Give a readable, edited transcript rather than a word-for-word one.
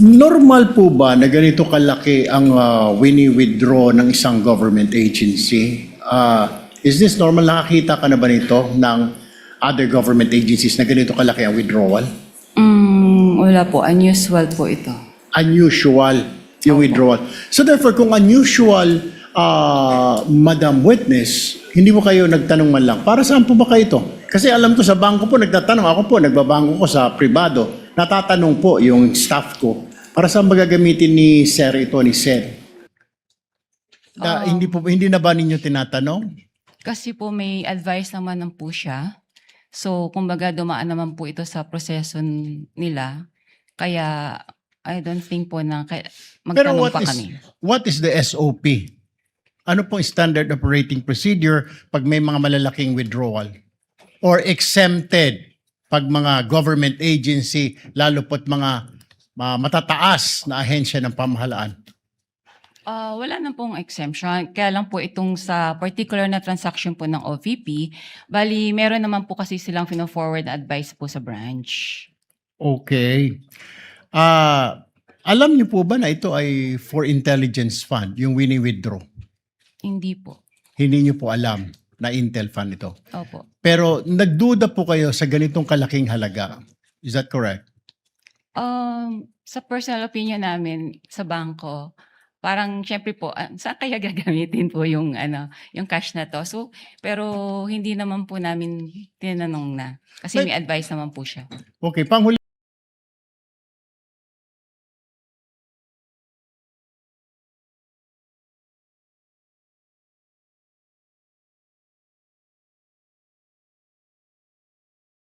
Normal po ba na ganito kalaki ang wini-withdraw ng isang government agency? Is this normal? Nakakita ka na ba nito ng other government agencies na ganito kalaki ang withdrawal? Wala po. Unusual po ito. Unusual yung withdrawal. So therefore, kung unusual, Madam Witness, hindi mo kayo nagtanong man lang, para saan po ba kayo ito? Kasi alam ko sa bangko po, nagtatanong. Ako po, nagbabangko ko sa pribado. Natatanong po yung staff ko, para saan ba gagamitin ni Sir ito, ni Sir? Hindi na ba ninyo tinatanong? Kasi po may advice naman po siya. So, kumbaga dumaan naman po ito sa proseso nila. Kaya, I don't think po na Pero magtanong pa kami. what is the SOP? Ano pong standard operating procedure pag may mga malalaking withdrawal? Or exempted pag mga government agency, lalo po't mga matataas na ahensya ng pamahalaan? Wala na pong exemption. Kaya lang po itong sa particular na transaction po ng OVP, bali meron naman po kasi silang fino-forward na advice po sa branch. Okay. Alam niyo po ba na ito ay for intelligence fund, yung wini-withdraw? Hindi po. Hindi niyo po alam na Intel fund ito. Opo. Pero nagduda po kayo sa ganitong kalaking halaga. Is that correct? Sa personal opinion namin sa bangko, parang syempre po, saan kaya gagamitin po yung yung cash na to? So, pero hindi naman po namin tinanong na kasi may advice naman po siya. Okay, panghuli